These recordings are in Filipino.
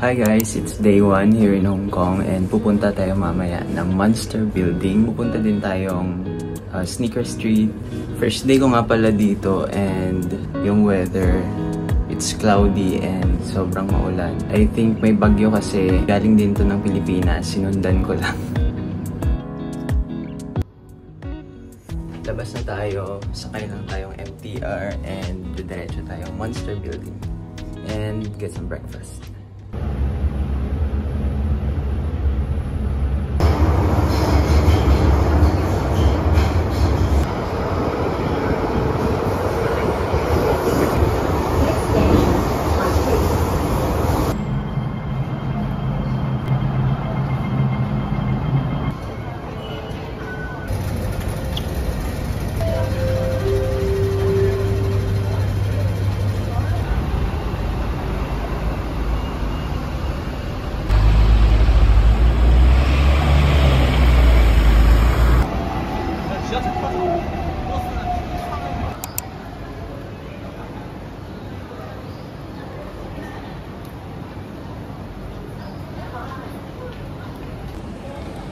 Hi guys, it's day 1 here in Hong Kong and pupunta tayo mamaya ng Monster Building. Pupunta din tayong Sneaker Street. First day ko nga pala dito and yung weather, it's cloudy and sobrang maulan. I think may bagyo kasi galing din to ng Pilipinas, sinundan ko lang. Labas na tayo, sakay lang tayong MTR and diretso tayong Monster Building and get some breakfast.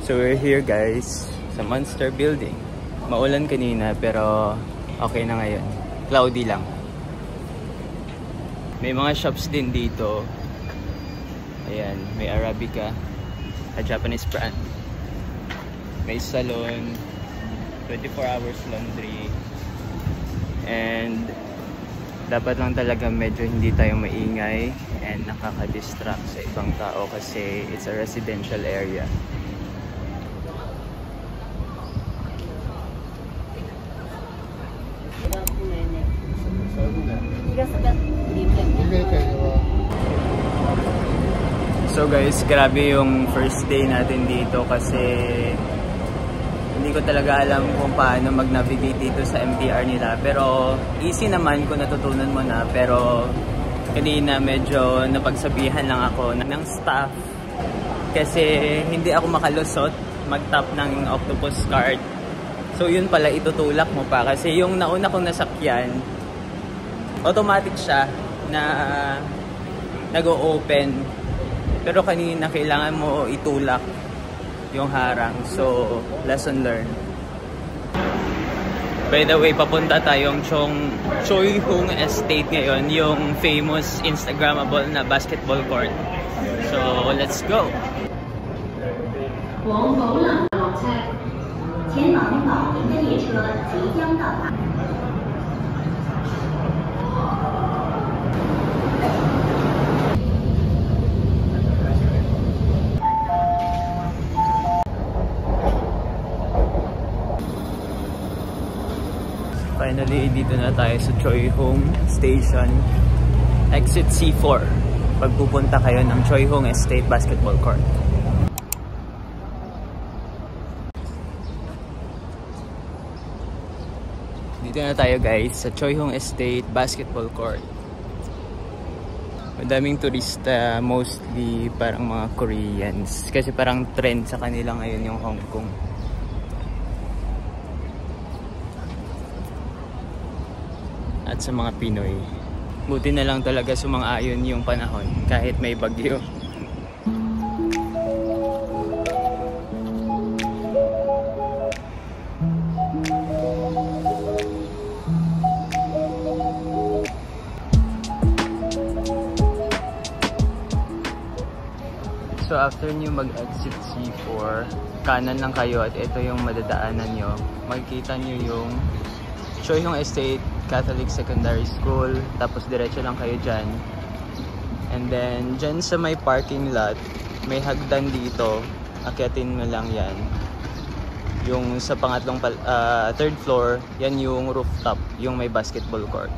So we're here guys sa Monster Building. Maulan kanina pero okay na ngayon. Cloudy lang. May mga shops din dito. Ayan, may Arabica, a Japanese brand. May salon, 24 hours laundry. And dapat lang talaga medyo hindi tayo maingay and nakaka-distract sa ibang tao kasi it's a residential area. So guys, grabe yung first day natin dito kasi hindi ko talaga alam kung paano mag-navigate dito sa MTR nila. Pero easy naman kung natutunan mo na. Pero kanina medyo napagsabihan lang ako ng staff kasi hindi ako makalusot mag-tap ng octopus card. So yun pala, itutulak mo pa kasi yung nauna kong nasakyan, automatic siya na nag-o-open. Pero kanina kailangan mo itulak yung harang. So, lesson learned. By the way, papunta tayong Choi Hung Estate ngayon, yung famous Instagrammable na basketball court. So, let's go! Finally, dito na tayo sa Choi Hung Station. Exit C4. Pagpupunta kayo ng Choi Hung Estate Basketball Court. Dito na tayo guys sa Choi Hung Estate Basketball Court. Madaming turista, mostly parang mga Koreans. Kasi parang trend sa kanila ngayon yung Hong Kong. At sa mga Pinoy. Buti na lang talaga sumang-ayon yung panahon kahit may bagyo. So after nyo mag-exit C4, kanan lang kayo at ito yung madadaanan nyo. Makikita nyo yung Choi Hung Estate Catholic Secondary School, tapos diretso lang kayo dyan. And then dyan sa may parking lot, may hagdan dito, akyatin mo lang yan. Yung sa pangatlong third floor, yan yung rooftop, yung may basketball court.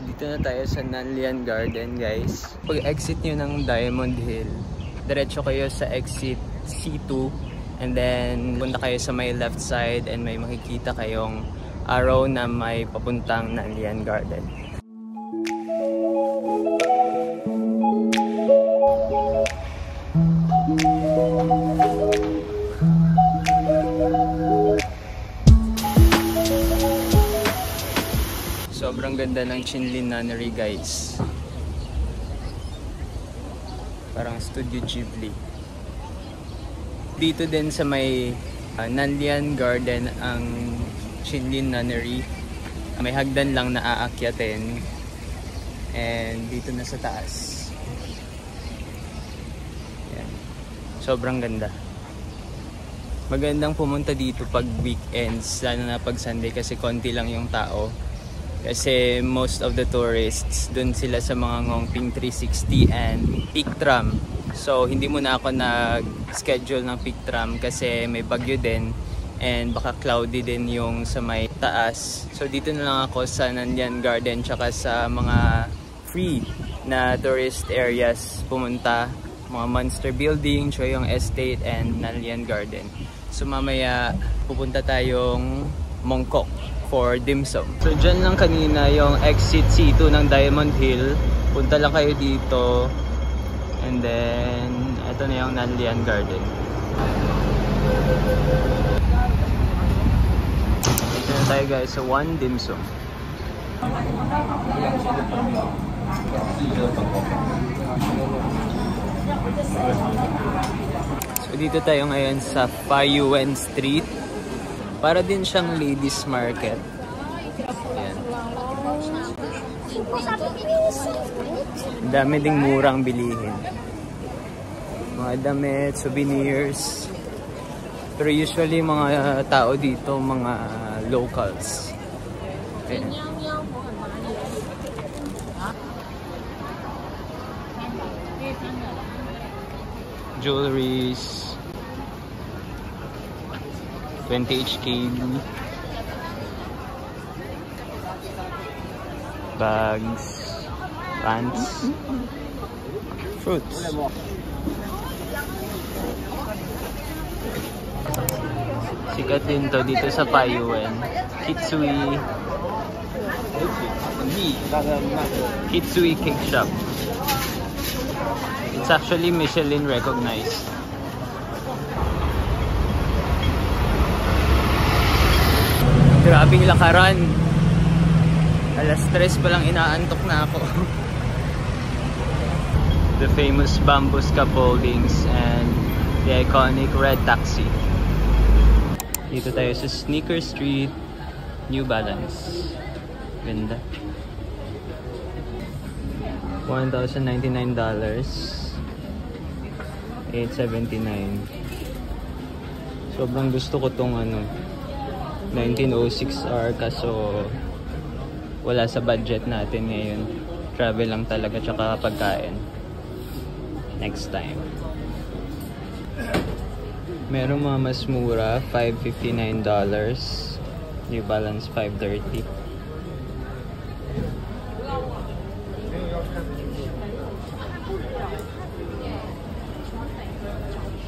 Dito na tayo sa Nanlian Garden guys. Pag exit nyo ng Diamond Hill, diretso kayo sa exit C2 and then punta kayo sa may left side and may makikita kayong arrow na may papuntang Nanlian Garden. Sobrang ganda ng Chinlin Nunnery, guys. Parang Studio Ghibli. Dito din sa may Nanlian Garden ang Chinlin Nunnery. May hagdan lang na aakyatin. And dito na sa taas. Yan. Sobrang ganda. Magandang pumunta dito pag weekends, lalo na pag Sunday kasi konti lang yung tao. Kasi most of the tourists dun sila sa mga Ngongping 360 and Peak Tram. So hindi muna ako nag-schedule ng Peak Tram kasi may bagyo din and baka cloudy din yung sa may taas. So dito na lang ako sa Nanlian Garden tsaka sa mga free na tourist areas pumunta. Mga Monster Building, Choyong Estate and Nanlian Garden. So mamaya pupunta tayong Mongkok for dim sum. So dyan lang kanina yung exit C2 ng Diamond Hill. Punta lang kayo dito. And then ito na yung Nanlian Garden. Ito na tayo guys sa one dim sum. So dito tayo ngayon sa Fayuan Street. Para din siyang ladies market. Ayan. Dami ding murang bilihin. Mga damit, souvenirs. Pero usually mga tao dito, mga locals. Ayan. Jewelries. 20 HKD. Bags. Pants. Fruits. Sikat din to dito sa Fayuan. Kitsui. Kitsui Cake Shop. It's actually Michelin recognized. Grabing lakaran. Alas 3 pa lang inaantok na ako. The famous bamboo scaffoldings and the iconic red taxi. Dito tayo sa Sneaker Street, New Balance. Ganda. $1,099. $879. Sobrang gusto ko tong 1906R kaso wala sa budget natin ngayon. Travel lang talaga tsaka pagkain. Next time. Merong mga mas mura, $559. New Balance $530.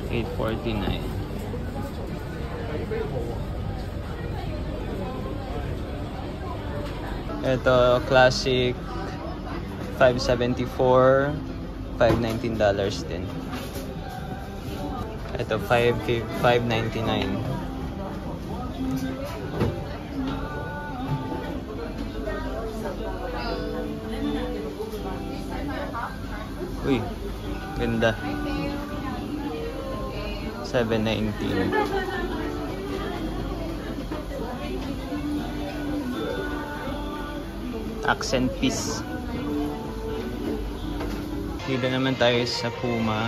$849. Ito, classic, $574, $519 din. Ito, $599. Uy, ganda. $719. Accent piece. Dito naman tayo sa Puma.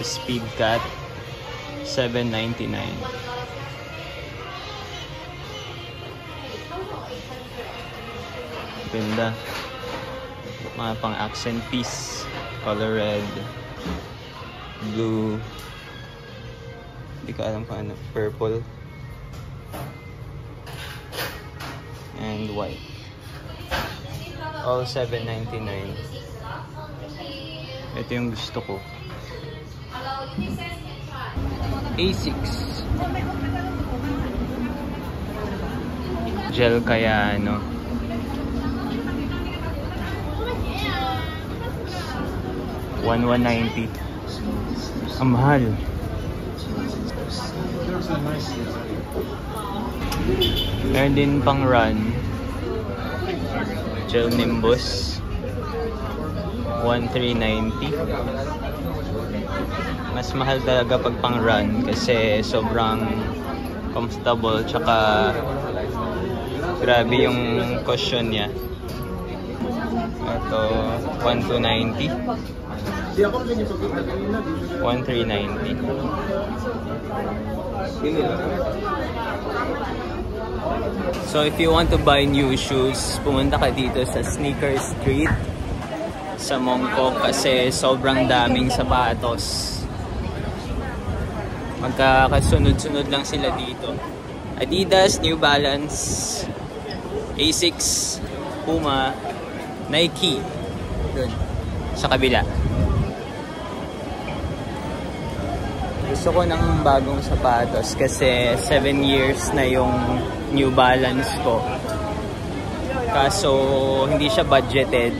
Speed Cat. $799. Ganda. Mga pang accent piece. Color red. Blue. Hindi ko alam kung ano. Purple. And white. All $799. Ito yung gusto ko. Asics. Gel kaya ano. $1,190. Ang mahal. Meron din pang run. Gel Nimbus 1,390. Mas mahal talaga pag pang run kasi sobrang comfortable, tsaka grabe yung cushion niya. Ito 1,290, 1,390. So if you want to buy new shoes, pumunta ka dito sa Sneaker Street sa Mongkok kasi sobrang daming sapatos. Magkakasunod-sunod lang sila dito. Adidas, New Balance, Asics, Puma, Nike. Doon, sa kabila. Gusto ko ng bagong sapatos kasi 7 years na yung New Balance ko. Kaso hindi siya budgeted.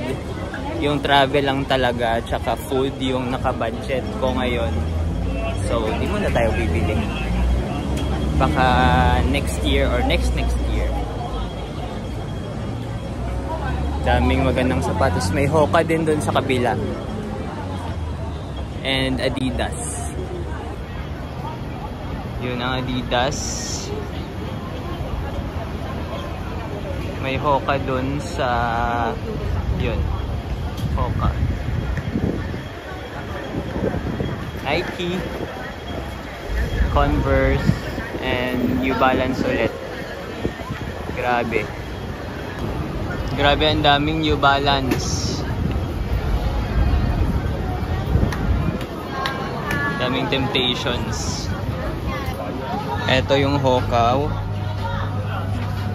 Yung travel lang talaga, tsaka food yung naka-budget ko ngayon. So, di muna tayo bibili. Baka next year or next year. Daming magandang sapatos. May Hoka din dun sa kabila. And Adidas. Yun ang Adidas. May Hoka dun sa... Yun. Hoka. Nike, Converse, and New Balance ulit. Grabe. Grabe, ang daming New Balance. Daming Temptations. Ito yung Hoka.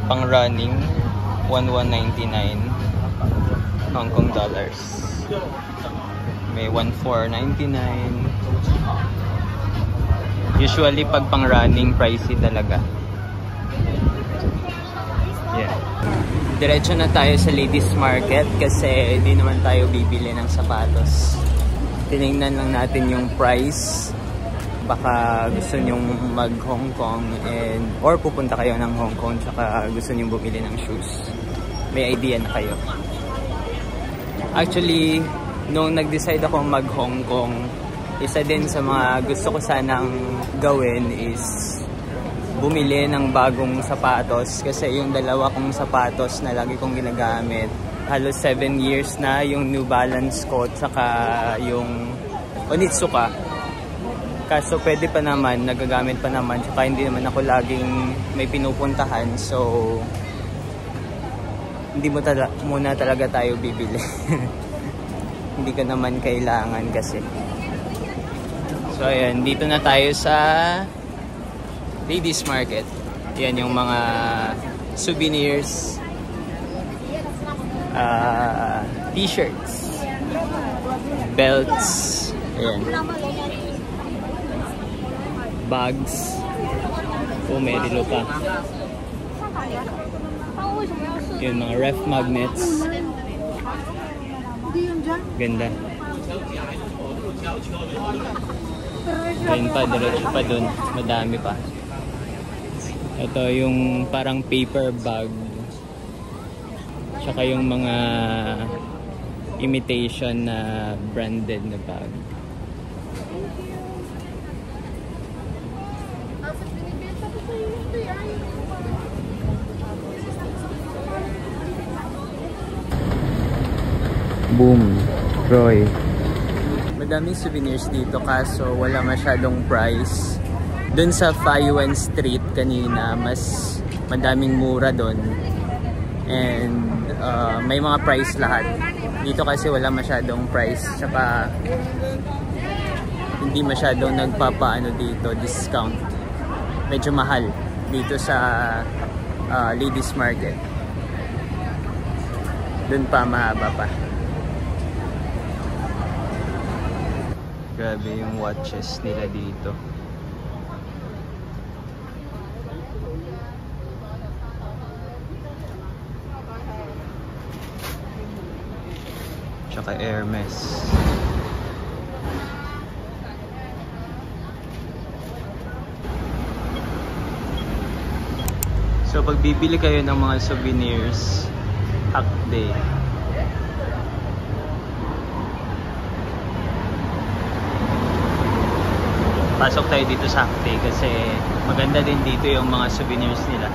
Pang running. 1,199 Hong Kong dollars. May 1,499. Usually pag pang running, pricey talaga. Yeah. Diretso na tayo sa ladies market kasi hindi naman tayo bibili ng sapatos. Tinignan lang natin yung price. Baka gusto nyong mag Hong Kong or pupunta kayo ng Hong Kong tsaka gusto nyong bumili ng shoes. May idea na kayo. Actually, nung nag-decide ako mag Hong Kong, isa din sa mga gusto ko sanang gawin is bumili ng bagong sapatos kasi yung dalawa kong sapatos na lagi kong ginagamit, halos 7 years na, yung New Balance ko tsaka yung Onitsuka. Kaso pwede pa naman, nagagamit pa naman, tsaka hindi naman ako laging may pinupuntahan, so hindi muna talaga tayo bibili. Hindi ka naman kailangan kasi. So ayan, dito na tayo sa ladies market. Yan yung mga souvenirs, t-shirts, belts, ayan, bags. May relo pa. Yun, mga ref magnets. Ganda. Ayun pa, diretso pa dun. Madami pa. Ito yung parang paper bag. Tsaka yung mga imitation na branded na bag. Boom, Roy. Madaming souvenirs dito kaso wala masyadong price. Doon sa Fayuan Street kanina, mas madaming mura doon. And may mga price lahat. Dito kasi wala masyadong price. Tsaka hindi masyadong nagpapaano dito, discount. Medyo mahal dito sa ladies market. Doon pa mahaba pa. Grabe yung watches nila dito. Tsaka Hermes. So pag bibili kayo ng mga souvenirs, Hakday. Pasok tayo dito sa Hakday kasi maganda din dito yung mga souvenirs nila.